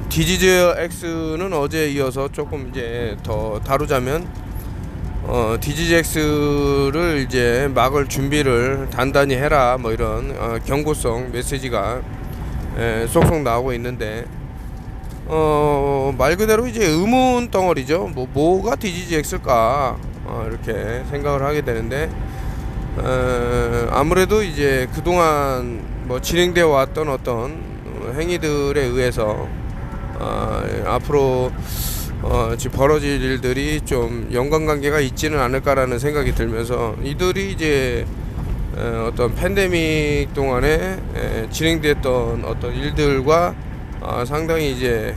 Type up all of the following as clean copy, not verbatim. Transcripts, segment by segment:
디지즈 X는 어제에 이어서 조금 이제 더 다루자면, 디지즈 X를 이제 막을 준비를 단단히 해라, 뭐 이런 경고성 메시지가 쏙쏙 나오고 있는데, 말 그대로 이제 의문 덩어리죠. 뭐가 디지즈 X일까, 이렇게 생각을 하게 되는데, 아무래도 이제 그동안 뭐 진행되어 왔던 어떤 행위들에 의해서 앞으로 지금 벌어질 일들이 좀 연관관계가 있지는 않을까라는 생각이 들면서, 이들이 이제 어떤 팬데믹 동안에 진행됐던 어떤 일들과 상당히 이제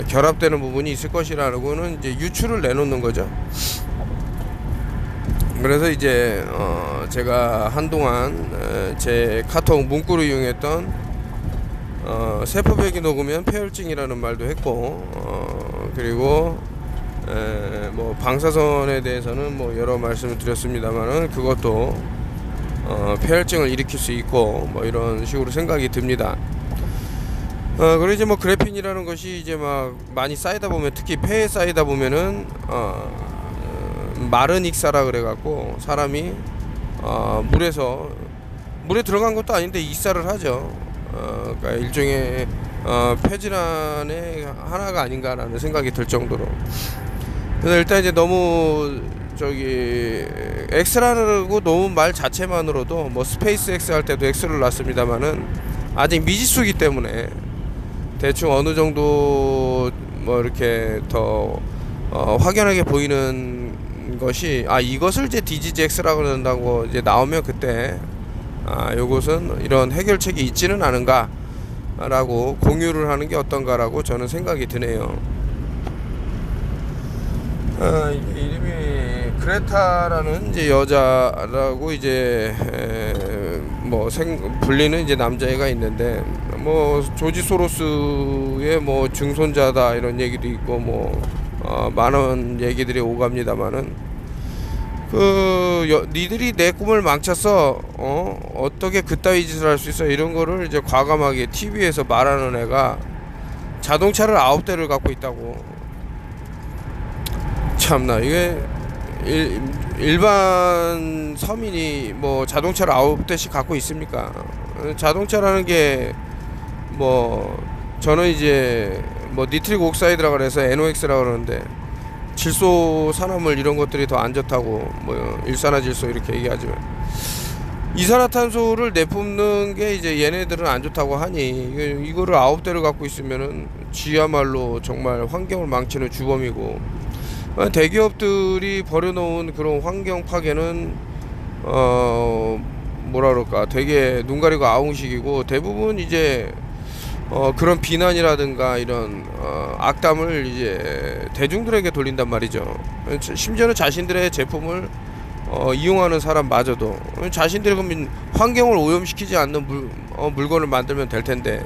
결합되는 부분이 있을 것이라고는 이제 유추를 내놓는 거죠. 그래서 이제 제가 한동안 제 카톡 문구로 이용했던 세포벽이 녹으면 폐혈증이라는 말도 했고, 그리고 뭐 방사선에 대해서는 뭐 여러 말씀을 드렸습니다만은, 그것도 폐혈증을 일으킬 수 있고, 뭐 이런 식으로 생각이 듭니다. 그리고 이제 뭐 그래핀이라는 것이 이제 막 많이 쌓이다 보면, 특히 폐에 쌓이다 보면은 마른 익사라 그래갖고 사람이 물에 들어간 것도 아닌데 익사를 하죠. 그러니까 일종의 폐질환의 하나가 아닌가라는 생각이 들 정도로. 그래서 일단 이제 너무 X라고 너무 말 자체만으로도, 뭐 스페이스 X 할 때도 X를 놨습니다만은 아직 미지수이기 때문에 대충 어느 정도 뭐 이렇게 더 확연하게 보이는 것이, 이것을 이제 디지즈 X라고 그런다고 이제 나오면, 그때 요것은 이런 해결책이 있지는 않은가 라고 공유를 하는 게 어떤가라고 저는 생각이 드네요. 이름이 그레타라는 이제 여자라고 이제 불리는 이제 남자애가 있는데, 뭐 조지 소로스의 뭐 증손자다 이런 얘기도 있고, 뭐 많은 얘기들이 오갑니다만은, 니들이 내 꿈을 망쳐서 어떻게 그따위 짓을 할 수 있어, 이런 거를 이제 과감하게 TV에서 말하는 애가 자동차를 9대를 갖고 있다고. 참나, 이게 일반 서민이 뭐 자동차를 9대씩 갖고 있습니까? 자동차라는 게 뭐, 저는 이제 뭐 니트릭 옥사이드라고 그래서 NOx라고 그러는데, 질소 산화물 이런 것들이 더 안 좋다고, 뭐 일산화질소 이렇게 얘기하지만, 이산화탄소를 내뿜는 게 이제 얘네들은 안 좋다고 하니, 이거를 9대를 갖고 있으면은 지야말로 정말 환경을 망치는 주범이고, 대기업들이 버려놓은 그런 환경 파괴는 뭐라 그럴까, 되게 눈 가리고 아웅식이고, 대부분 이제 그런 비난이라든가 이런 악담을 이제 대중들에게 돌린단 말이죠. 심지어는 자신들의 제품을 이용하는 사람마저도 자신들이 그럼 환경을 오염시키지 않는 물건을 만들면 될 텐데,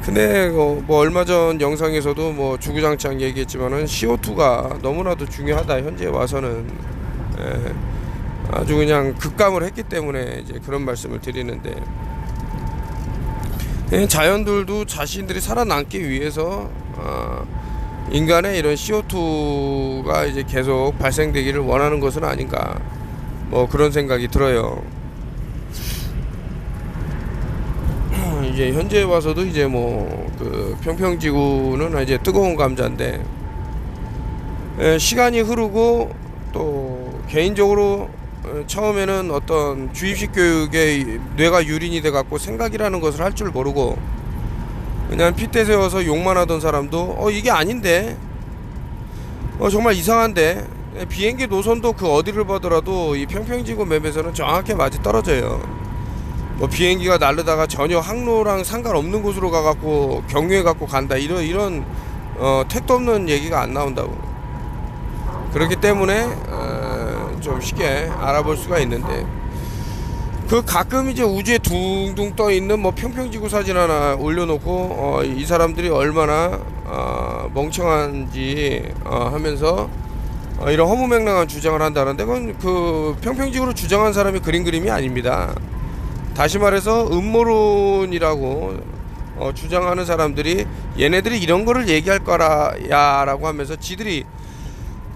근데 뭐 얼마 전 영상에서도 뭐 주구장창 얘기했지만은 CO2가 너무나도 중요하다, 현재 와서는. 아주 그냥 극감을 했기 때문에 이제 그런 말씀을 드리는데, 자연들도 자신들이 살아남기 위해서 인간의 이런 CO2가 이제 계속 발생되기를 원하는 것은 아닌가, 뭐 그런 생각이 들어요. 이제 현재 와서도 이제 뭐 그 평평지구는 이제 뜨거운 감자인데, 시간이 흐르고 또 개인적으로 처음에는 어떤 주입식 교육에 뇌가 유린이 돼 갖고 생각이라는 것을 할 줄 모르고 그냥 핏대 세워서 욕만 하던 사람도 이게 아닌데, 정말 이상한데, 비행기 노선도 그 어디를 보더라도 이 평평지구 맵에서는 정확히 맞이 떨어져요. 뭐 비행기가 날르다가 전혀 항로랑 상관없는 곳으로 가갖고 경유해 갖고 간다, 이런 택도 없는 얘기가 안 나온다고. 그렇기 때문에 좀 쉽게 알아볼 수가 있는데, 가끔 이제 우주에 둥둥 떠 있는 뭐 평평지구 사진 하나 올려놓고 이 사람들이 얼마나 멍청한지 하면서 이런 허무맹랑한 주장을 한다는데, 그건 그 평평지구로 주장한 사람이 그린 그림이 아닙니다. 다시 말해서 음모론이라고 주장하는 사람들이 얘네들이 이런 거를 얘기할 거야 라고 하면서 지들이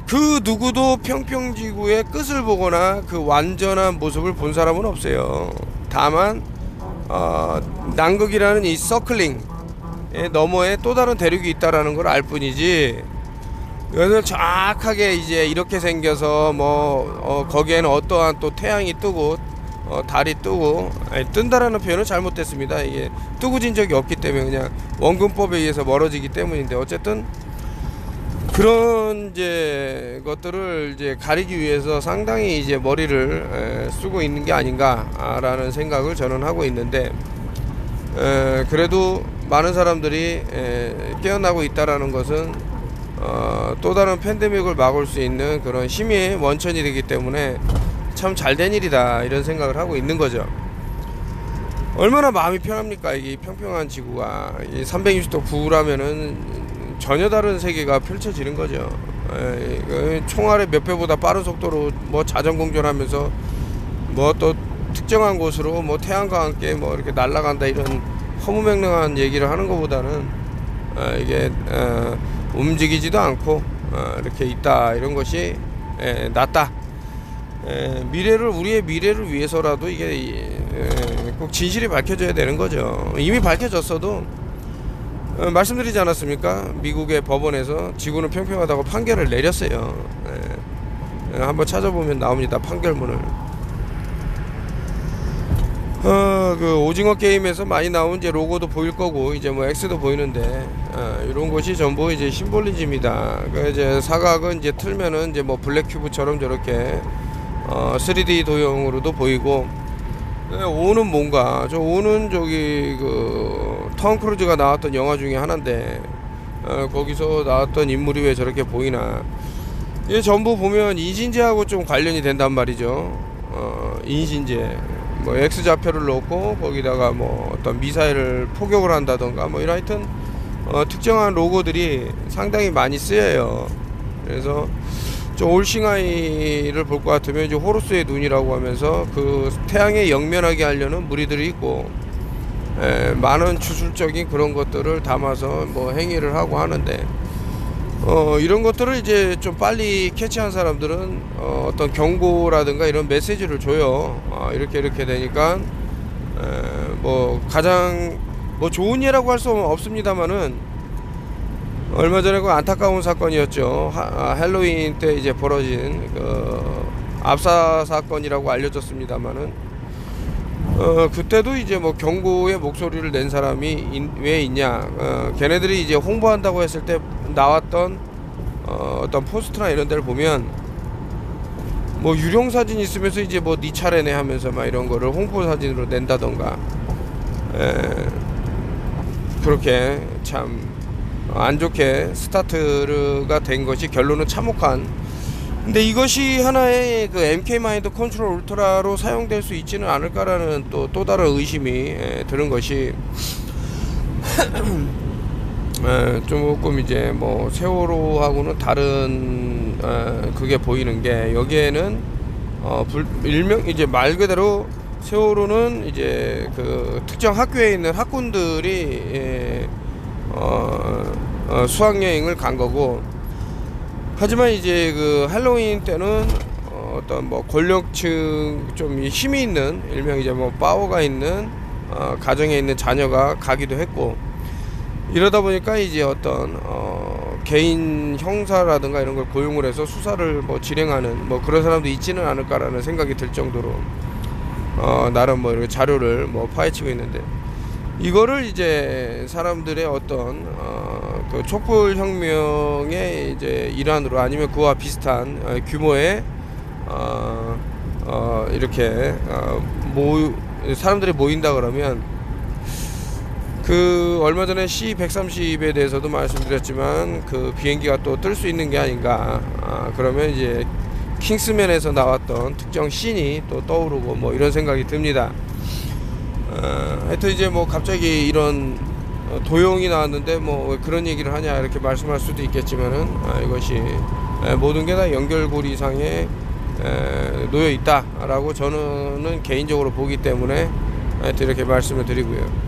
그 누구도 평평지구의 끝을 보거나 그 완전한 모습을 본 사람은 없어요. 다만 남극이라는 이 서클링 너머에 또 다른 대륙이 있다라는 걸 알 뿐이지, 이것을 정확하게 이제 이렇게 생겨서 거기에는 어떠한 또 태양이 뜨고 달이 뜨고, 뜬다라는 표현은 잘못됐습니다. 이게 뜨고 진 적이 없기 때문에 그냥 원근법에 의해서 멀어지기 때문인데, 어쨌든 그런 이제 것들을 이제 가리기 위해서 상당히 이제 머리를 쓰고 있는 게 아닌가라는 생각을 저는 하고 있는데, 그래도 많은 사람들이 깨어나고 있다라는 것은 또 다른 팬데믹을 막을 수 있는 그런 힘의 원천이 되기 때문에 참 잘된 일이다, 이런 생각을 하고 있는 거죠. 얼마나 마음이 편합니까? 이게 평평한 지구가 360도 구라면은 전혀 다른 세계가 펼쳐지는 거죠. 총알의 몇 배보다 빠른 속도로 자전 공전하면서 또 특정한 곳으로 태양과 함께 이렇게 날아간다, 이런 허무맹랑한 얘기를 하는 것보다는 이게 움직이지도 않고 이렇게 있다, 이런 것이 낫다. 우리의 미래를 위해서라도 이게 꼭 진실이 밝혀져야 되는 거죠. 이미 밝혀졌어도 말씀드리지 않았습니까? 미국의 법원에서 지구는 평평하다고 판결을 내렸어요. 한번 찾아보면 나옵니다, 판결문을. 그 오징어 게임에서 많이 나온 이제 로고도 보일 거고, 이제 X도 보이는데, 이런 것이 전부 이제 심볼리즘이다. 그 이제 사각은 이제 틀면은 이제 블랙 큐브처럼 저렇게 3D 도형으로도 보이고, 오는 뭔가, 오는 톰 크루즈가 나왔던 영화 중에 하나인데, 거기서 나왔던 인물이 왜 저렇게 보이나. 이게 전부 보면 인신제하고 좀 관련이 된단 말이죠. 인신제. X좌표를 놓고 거기다가 어떤 미사일을 포격을 한다던가 이런, 하여튼 특정한 로고들이 상당히 많이 쓰여요. 그래서 올싱아이를 볼 것 같으면 이제 호루스의 눈이라고 하면서 그 태양에 영면하게 하려는 무리들이 있고, 많은 주술적인 그런 것들을 담아서 행위를 하고 하는데, 이런 것들을 이제 좀 빨리 캐치한 사람들은 어떤 경고라든가 이런 메시지를 줘요. 이렇게 되니까 가장 좋은 예라고 할 수 없습니다만은, 얼마 전에 그 안타까운 사건이었죠. 헬로윈 때 이제 벌어진 그 압사 사건이라고 알려졌습니다만은, 그때도 이제 경고의 목소리를 낸 사람이 왜 있냐. 걔네들이 이제 홍보한다고 했을 때 나왔던 어떤 포스트나 이런 데를 보면 유령 사진 있으면서 이제 네 차례네 하면서 이런 거를 홍보 사진으로 낸다던가, 그렇게 참 안 좋게 스타트가 된 것이 결론은 참혹한. 근데 이것이 하나의 그 MK 마인드 컨트롤 울트라로 사용될 수 있지는 않을까라는 또 다른 의심이 드는 것이, 조금 이제 세월호하고는 다른 그게 보이는 게, 여기에는 일명 이제 말 그대로 세월호는 이제 그 특정 학교에 있는 학군들이 수학여행을 간 거고, 하지만 이제 그 할로윈 때는 어떤 권력층 좀 힘이 있는, 일명 이제 파워가 있는 가정에 있는 자녀가 가기도 했고, 이러다 보니까 이제 어떤 개인 형사라든가 이런 걸 고용을 해서 수사를 진행하는 그런 사람도 있지는 않을까라는 생각이 들 정도로 나름 이렇게 자료를 파헤치고 있는데, 이거를 이제 사람들의 어떤 그 촛불 혁명의 이제 일환으로, 아니면 그와 비슷한 규모의 이렇게 사람들이 모인다 그러면, 그 얼마 전에 C-130에 대해서도 말씀드렸지만 그 비행기가 또 뜰 수 있는 게 아닌가. 그러면 이제 킹스맨에서 나왔던 특정 씬이 또 떠오르고 이런 생각이 듭니다. 하여튼 이제 갑자기 이런 도용이 나왔는데 왜 그런 얘기를 하냐 이렇게 말씀할 수도 있겠지만은, 이것이 모든 게 다 연결고리상에 놓여 있다라고 저는 개인적으로 보기 때문에 하여튼 이렇게 말씀을 드리고요.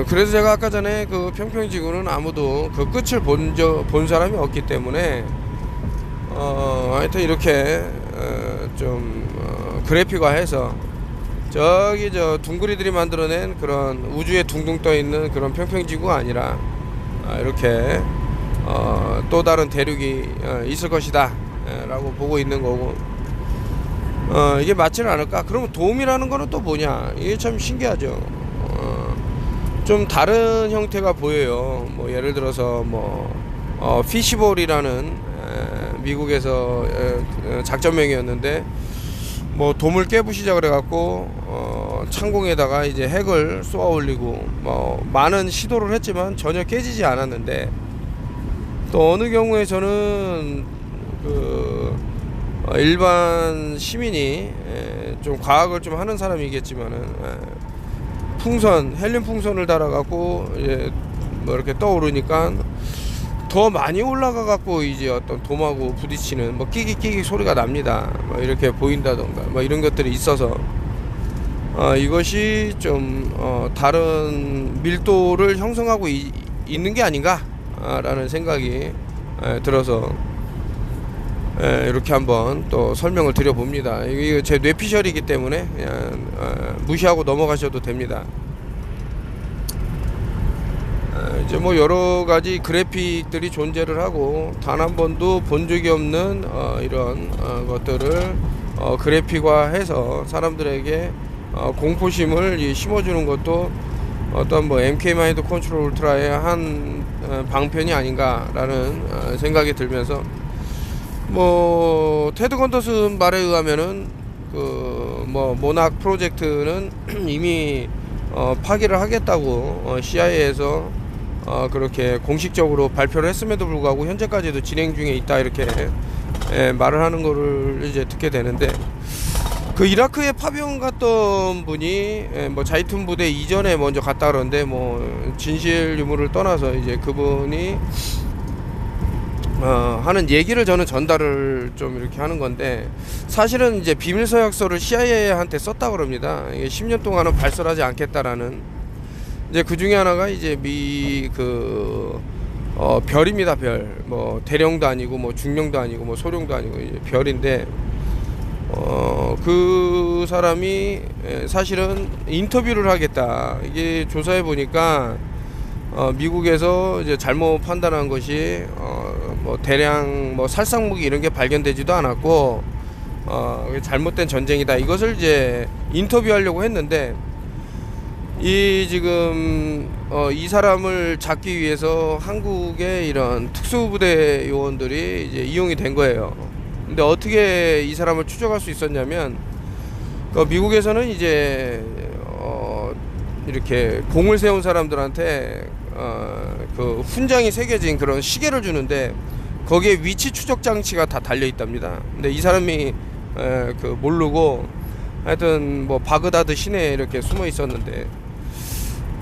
그래서 제가 아까 전에 그 평평지구는 아무도 그 끝을 본 사람이 없기 때문에 하여튼 이렇게 그래픽화해서 저기 저 둥그리들이 만들어낸 그런 우주에 둥둥 떠 있는 그런 평평지구가 아니라 이렇게 또 다른 대륙이 있을 것이다 라고 보고 있는 거고, 이게 맞지는 않을까? 그러면 돔이라는 거는 또 뭐냐? 이게 참 신기하죠. 좀 다른 형태가 보여요. 뭐 예를 들어서 피시볼이라는 미국에서 작전명이었는데, 뭐 돔을 깨부시자 그래갖고 창공에다가 이제 핵을 쏘아 올리고 뭐 많은 시도를 했지만 전혀 깨지지 않았는데, 또 어느 경우에 저는 그 일반 시민이 좀 과학을 좀 하는 사람이겠지만은 풍선, 헬륨 풍선을 달아갖고 이제 뭐 이렇게 떠오르니까 더 많이 올라가갖고 이제 어떤 돔하고 부딪히는 뭐 끼기 소리가 납니다. 뭐 이렇게 보인다던가 뭐 이런 것들이 있어서 이것이 좀 다른 밀도를 형성하고 있는 게 아닌가라는 생각이 들어서 이렇게 한번 또 설명을 드려봅니다. 이게 제 뇌피셜이기 때문에 그냥 무시하고 넘어가셔도 됩니다. 이제 뭐 여러 가지 그래픽들이 존재를 하고 단 한 번도 본 적이 없는 이런 것들을 그래픽화해서 사람들에게 공포심을 심어주는 것도 어떤 뭐 MK 마인드 컨트롤 울트라의 한 방편이 아닌가라는 생각이 들면서, 뭐 테드 건더슨 말에 의하면은 그 뭐 모낙 프로젝트는 이미 파기를 하겠다고 CIA에서 그렇게 공식적으로 발표를 했음에도 불구하고 현재까지도 진행 중에 있다, 이렇게 말을 하는 거를 이제 듣게 되는데, 그 이라크에 파병 갔던 분이 뭐 자이툰 부대 이전에 먼저 갔다 그러는데, 뭐 진실 유무를 떠나서 이제 그분이 하는 얘기를 저는 전달을 좀 이렇게 하는 건데, 사실은 이제 비밀 서약서를 CIA한테 썼다 그럽니다. 이게 10년 동안은 발설하지 않겠다라는. 이제 그 중에 하나가 이제 별입니다. 별. 뭐 대령도 아니고 뭐 중령도 아니고 뭐 소령도 아니고 이제 별인데, 그 사람이 사실은 인터뷰를 하겠다. 이게 조사해 보니까 미국에서 이제 잘못 판단한 것이 뭐 대량 뭐 살상무기 이런 게 발견되지도 않았고 잘못된 전쟁이다. 이것을 이제 인터뷰하려고 했는데, 이 지금 이 사람을 잡기 위해서 한국의 이런 특수부대 요원들이 이제 이용이 된 거예요. 근데 어떻게 이 사람을 추적할 수 있었냐면, 미국에서는 이제 이렇게 공을 세운 사람들한테 그 훈장이 새겨진 그런 시계를 주는데, 거기에 위치 추적 장치가 다 달려 있답니다. 근데 이 사람이 그 모르고 하여튼 뭐 바그다드 시내에 이렇게 숨어 있었는데,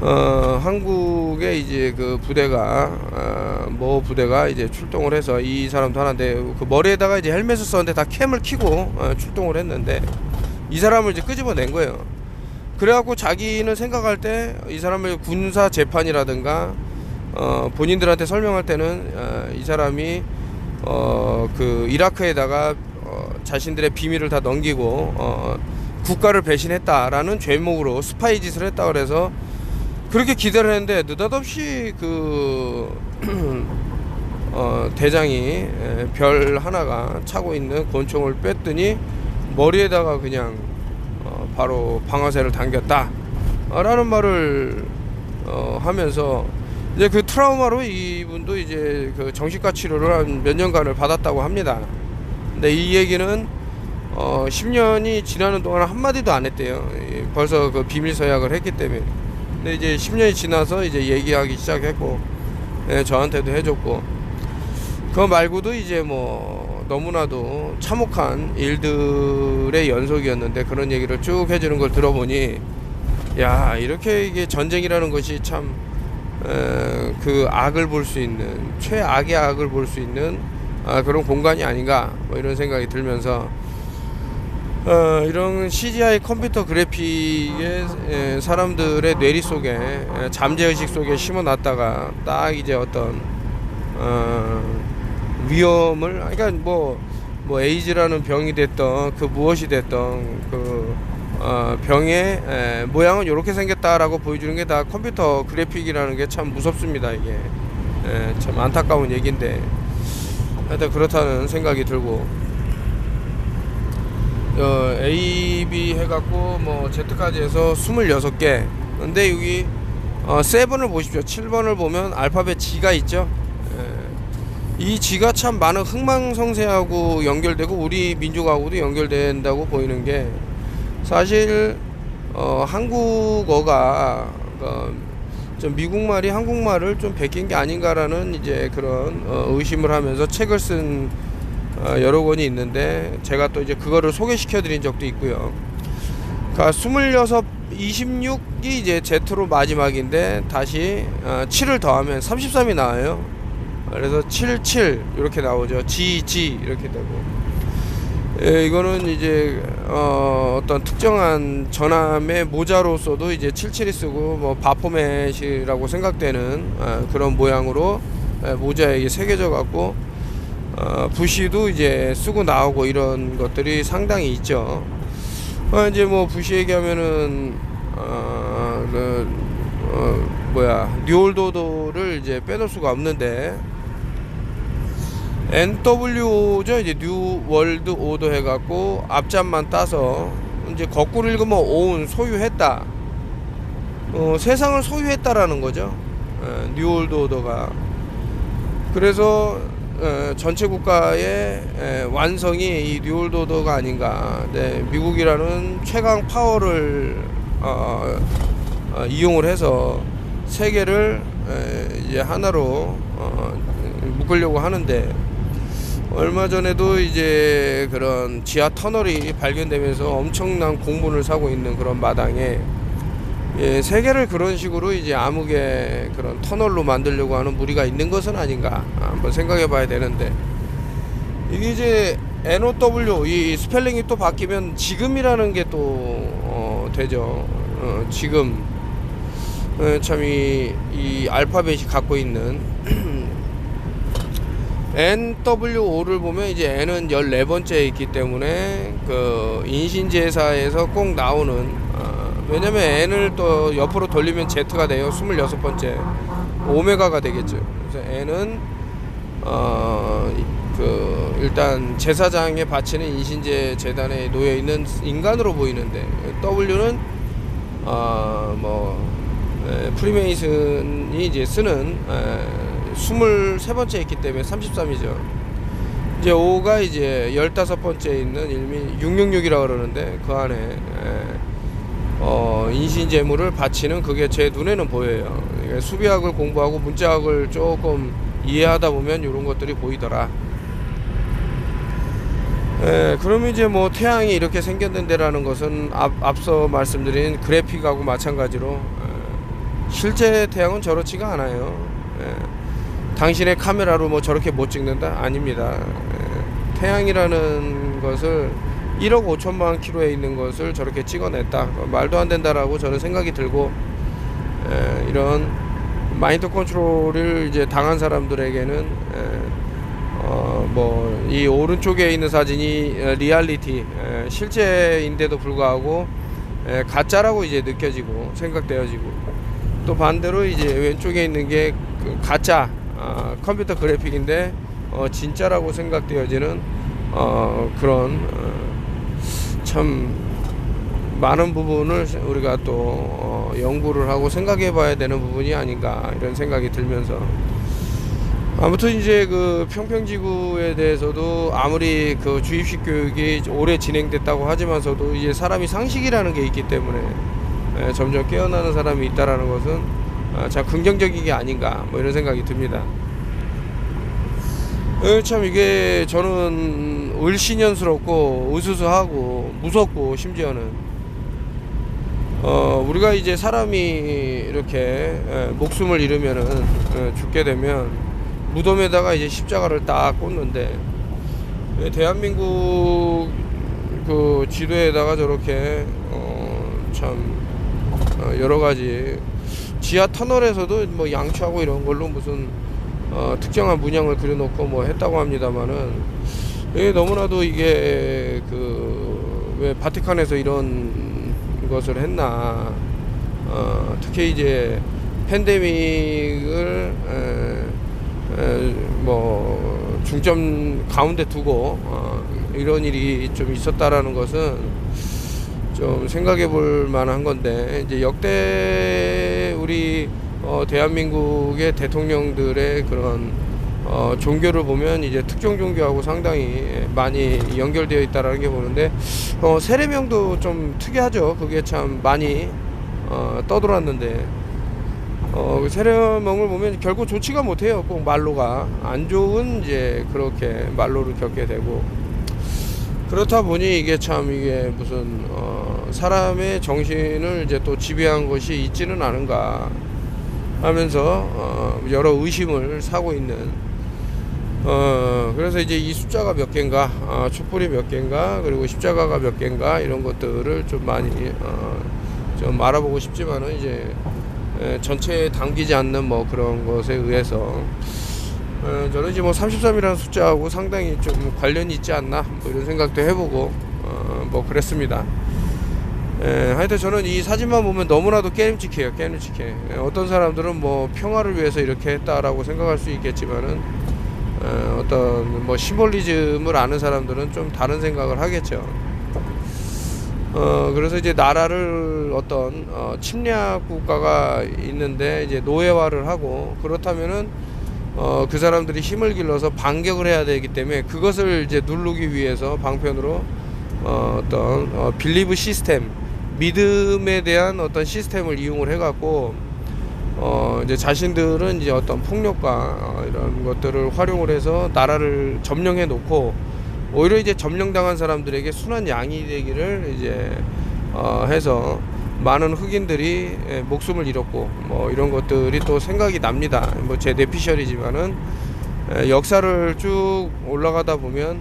한국의 이제 그 부대가 뭐 부대가 이제 출동을 해서 이 사람도 하나인데, 그 머리에다가 이제 헬멧을 썼는데 다 캠을 켜고 출동을 했는데, 이 사람을 이제 끄집어낸 거예요. 그래갖고 자기는 생각할 때 이 사람을 군사 재판이라든가 본인들한테 설명할 때는 이 사람이 그 이라크에다가 자신들의 비밀을 다 넘기고 국가를 배신했다라는 죄목으로 스파이 짓을 했다 그래서 그렇게 기대를 했는데, 느닷없이 그 대장이 별 하나가 차고 있는 권총을 뺐더니 머리에다가 그냥 바로 방아쇠를 당겼다 라는 말을 하면서, 이제 그 트라우마로 이분도 이제 그 정신과 치료를 한 몇 년간을 받았다고 합니다. 근데 이 얘기는 10년이 지나는 동안 한마디도 안 했대요. 벌써 그 비밀 서약을 했기 때문에. 근데 이제 10년이 지나서 이제 얘기하기 시작했고, 저한테도 해줬고, 그거 말고도 이제 뭐 너무나도 참혹한 일들의 연속이었는데, 그런 얘기를 쭉 해주는 걸 들어보니, 야, 이렇게 이게 전쟁이라는 것이 참 그 악을 볼 수 있는, 최악의 악을 볼 수 있는 그런 공간이 아닌가, 뭐 이런 생각이 들면서 이런 CGI 컴퓨터 그래픽에 사람들의 뇌리 속에 잠재의식 속에 심어놨다가 딱 이제 어떤 위험을, 그러니까 뭐 에이즈라는 병이 됐던 그 무엇이 됐던 그 병의 모양은 이렇게 생겼다라고 보여주는 게 다 컴퓨터 그래픽이라는 게 참 무섭습니다. 이게 참 안타까운 얘기인데 하여튼 그렇다는 생각이 들고, AB 해갖고 뭐 Z까지 해서 26개. 근데 여기 7을 보십시오. 7번을 보면 알파벳 G가 있죠. 이 G가 참 많은 흥망성쇠하고 연결되고 우리 민족하고도 연결된다고 보이는 게, 사실 한국어가 좀 미국말이 한국말을 좀 베낀 게 아닌가라는 이제 그런 의심을 하면서 책을 쓴 여러 권이 있는데, 제가 또 이제 그거를 소개시켜 드린 적도 있고요. 그러니까 26, 26이 이제 Z로 마지막인데 다시 7을 더하면 33이 나와요. 그래서 77 이렇게 나오죠. G 이렇게 되고, 이거는 이제 어떤 특정한 전함의 모자로서도 이제 77이 쓰고 뭐 바포맷이라고 생각되는 그런 모양으로 모자에 새겨져 갖고 부시도 이제 쓰고 나오고 이런 것들이 상당히 있죠. 이제 뭐 부시 얘기하면은 뉴올도도를 이제 빼놓을 수가 없는데, NWO죠. 이제 뉴 월드 오더 해갖고 앞잔만 따서 이제 거꾸로 읽으면 오운, 소유했다. 세상을 소유했다라는 거죠. 뉴 월드 오더가. 그래서 전체 국가의 완성이 이 뉴 월드 오더가 아닌가. 네, 미국이라는 최강 파워를 이용을 해서 세계를 이제 하나로 묶으려고 하는데, 얼마 전에도 이제 그런 지하 터널이 발견되면서 엄청난 공분을 사고 있는 그런 마당에, 세계를 그런 식으로 이제 암흑의 그런 터널로 만들려고 하는 무리가 있는 것은 아닌가 한번 생각해 봐야 되는데, 이게 이제 NOW 이 스펠링이 또 바뀌면 지금이라는 게 또 되죠. 지금 참 이 알파벳이 갖고 있는 NWO를 보면 이제 N은 14번째에 있기 때문에 그 인신제사에서 꼭 나오는, 왜냐면 N을 또 옆으로 돌리면 Z가 돼요. 26번째 오메가가 되겠죠. 그래서 N은 그 일단 제사장에 바치는 인신제 재단에 놓여 있는 인간으로 보이는데, W는 프리메이슨이 이제 쓰는 23번째 있기 때문에 33이죠. 이제 5가 이제 15번째 있는 일미 666이라고 그러는데, 그 안에 인신제물을 바치는 그게 제 눈에는 보여요. 수비학을 공부하고 문자학을 조금 이해하다 보면 이런 것들이 보이더라. 그러면 이제 뭐 태양이 이렇게 생겼는데라는 것은 앞서 말씀드린 그래픽하고 마찬가지로 실제 태양은 저렇지가 않아요. 당신의 카메라로 뭐 저렇게 못 찍는다? 아닙니다. 태양이라는 것을 1억 5천만 킬로에 있는 것을 저렇게 찍어냈다, 말도 안 된다라고 저는 생각이 들고, 이런 마인드 컨트롤을 이제 당한 사람들에게는 이 오른쪽에 있는 사진이 리얼리티, 실제인데도 불구하고 가짜라고 이제 느껴지고 생각되어지고, 또 반대로 이제 왼쪽에 있는 게 그 가짜 컴퓨터 그래픽인데 진짜라고 생각되어지는 그런 참 많은 부분을 우리가 또 연구를 하고 생각해 봐야 되는 부분이 아닌가, 이런 생각이 들면서, 아무튼 이제 그 평평지구에 대해서도 아무리 그 주입식 교육이 오래 진행됐다고 하지만서도 이제 사람이 상식이라는 게 있기 때문에 점점 깨어나는 사람이 있다라는 것은 참 긍정적인 게 아닌가, 뭐 이런 생각이 듭니다. 참 이게 저는 을신연스럽고 으스스하고 무섭고, 심지어는 우리가 이제 사람이 이렇게 목숨을 잃으면은 죽게 되면 무덤에다가 이제 십자가를 딱 꽂는데, 대한민국 그 지도에다가 저렇게 여러 가지 지하 터널에서도 뭐 양초하고 이런 걸로 무슨 특정한 문양을 그려놓고 뭐 했다고 합니다만은, 이게 너무나도 이게 왜 바티칸에서 이런 것을 했나. 특히 이제 팬데믹을 뭐 중점 가운데 두고 이런 일이 좀 있었다라는 것은 좀 생각해 볼 만한 건데, 이제 역대 우리 대한민국의 대통령들의 그런 종교를 보면 이제 특정 종교하고 상당히 많이 연결되어 있다라는 게 보는데, 세례명도 좀 특이하죠. 그게 참 많이 떠돌았는데, 세례명을 보면 결국 좋지가 못해요. 꼭 말로가 안 좋은 이제 그렇게 말로를 겪게 되고, 그렇다 보니 이게 무슨 사람의 정신을 이제 또 지배한 것이 있지는 않은가 하면서 여러 의심을 사고 있는, 그래서 이제 이 숫자가 몇 개인가, 촛불이 몇 개인가, 그리고 십자가가 몇 개인가, 이런 것들을 좀 많이 좀 알아보고 싶지만은 이제 전체에 담기지 않는 뭐 그런 것에 의해서 저는 이제 뭐 33이라는 숫자하고 상당히 좀 관련이 있지 않나, 뭐 이런 생각도 해보고 뭐 그랬습니다. 하여튼 저는 이 사진만 보면 너무나도 깨름직해요. 깨름직해. 어떤 사람들은 뭐 평화를 위해서 이렇게 했다라고 생각할 수 있겠지만은, 어떤 뭐 심볼리즘을 아는 사람들은 좀 다른 생각을 하겠죠. 그래서 이제 나라를 어떤 침략 국가가 있는데 이제 노예화를 하고, 그렇다면은 그 사람들이 힘을 길러서 반격을 해야 되기 때문에 그것을 이제 누르기 위해서 방편으로 어떤 빌리브 시스템, 믿음에 대한 어떤 시스템을 이용을 해갖고 이제 자신들은 이제 어떤 폭력과 이런 것들을 활용을 해서 나라를 점령해 놓고, 오히려 이제 점령당한 사람들에게 순한 양이 되기를 이제 해서 많은 흑인들이 목숨을 잃었고, 뭐 이런 것들이 또 생각이 납니다. 뭐 제 뇌피셜이지만은 역사를 쭉 올라가다 보면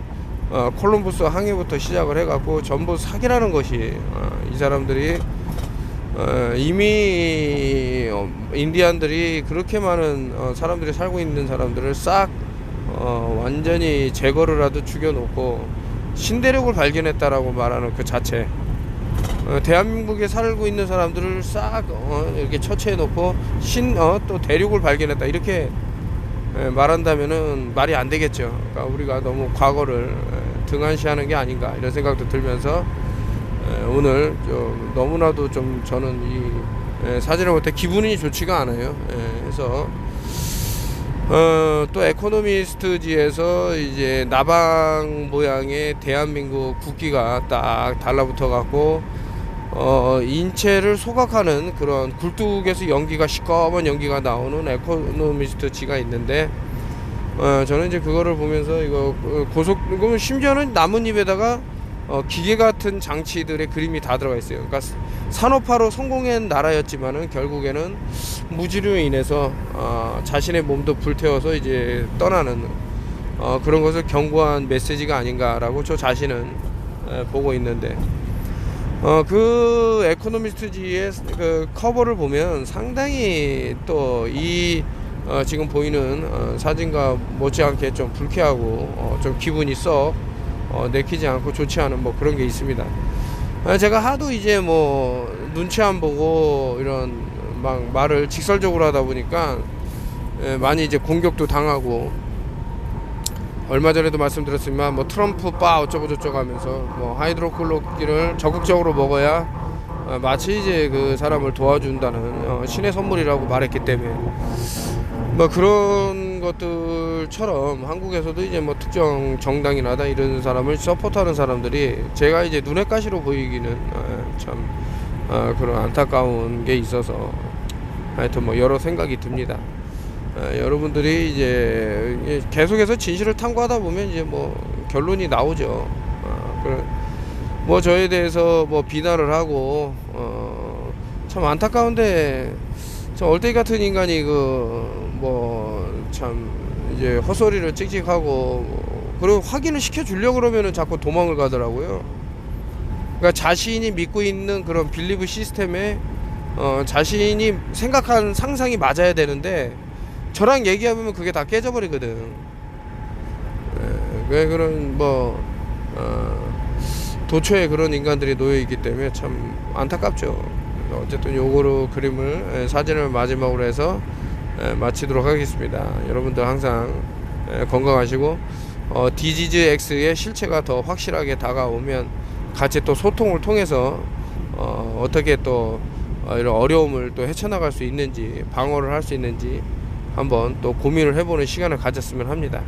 콜럼버스 항해부터 시작을 해갖고 전부 사기라는 것이, 이 사람들이 이미 인디안들이 그렇게 많은 사람들이 살고 있는 사람들을 싹 완전히 제거를 하듯 죽여놓고 신대륙을 발견했다라고 말하는 그 자체, 대한민국에 살고 있는 사람들을 싹 이렇게 처치해 놓고 또 대륙을 발견했다, 이렇게 말한다면은 말이 안 되겠죠. 그러니까 우리가 너무 과거를 등한시하는 게 아닌가, 이런 생각도 들면서 오늘 좀 너무나도 좀 저는 이 사진을 볼 때 기분이 좋지가 않아요. 그래서 또 에코노미스트지에서 이제 나방 모양의 대한민국 국기가 딱 달라붙어 갖고 인체를 소각하는 그런 굴뚝에서 연기가, 시꺼먼 연기가 나오는 에코노미스트지가 있는데, 저는 이제 그거를 보면서 이거 심지어는 나뭇잎에다가 기계 같은 장치들의 그림이 다 들어가 있어요. 그러니까 산업화로 성공한 나라였지만은 결국에는 무지로 인해서 자신의 몸도 불태워서 이제 떠나는 그런 것을 경고한 메시지가 아닌가라고 저 자신은 보고 있는데, 그 에코노미스트지의 그 커버를 보면 상당히 또 이 지금 보이는 사진과 못지않게 좀 불쾌하고 좀 기분이 썩 내키지 않고 좋지 않은 뭐 그런 게 있습니다. 제가 하도 이제 뭐 눈치 안 보고 이런 막 말을 직설적으로 하다 보니까 많이 이제 공격도 당하고, 얼마 전에도 말씀드렸지만 뭐 트럼프 빠 어쩌고 저쩌고 하면서 뭐 하이드로클로키를 적극적으로 먹어야 마치 이제 그 사람을 도와준다는 신의 선물이라고 말했기 때문에, 뭐 그런 것들처럼 한국에서도 이제 뭐 특정 정당이나 이런 사람을 서포트하는 사람들이 제가 이제 눈엣 가시로 보이기는 참 그런 안타까운 게 있어서 하여튼 뭐 여러 생각이 듭니다. 여러분들이 이제 계속해서 진실을 탐구하다 보면 이제 뭐 결론이 나오죠. 뭐 저에 대해서 뭐 비난을 하고 참 안타까운데, 참 얼떼기 같은 인간이 참 이제 헛소리를 찍찍하고 그리고 확인을 시켜주려고 그러면은 자꾸 도망을 가더라고요. 그러니까 자신이 믿고 있는 그런 빌리브 시스템에 자신이 생각한 상상이 맞아야 되는데 저랑 얘기하면 그게 다 깨져버리거든. 왜 그런 도처에 그런 인간들이 놓여있기 때문에 참 안타깝죠. 어쨌든 요거로 그림을 사진을 마지막으로 해서 마치도록 하겠습니다. 여러분들 항상 건강하시고 디지즈 X의 실체가 더 확실하게 다가오면 같이 또 소통을 통해서 어떻게 또 이런 어려움을 또 헤쳐나갈 수 있는지, 방어를 할 수 있는지 한번 또 고민을 해보는 시간을 가졌으면 합니다.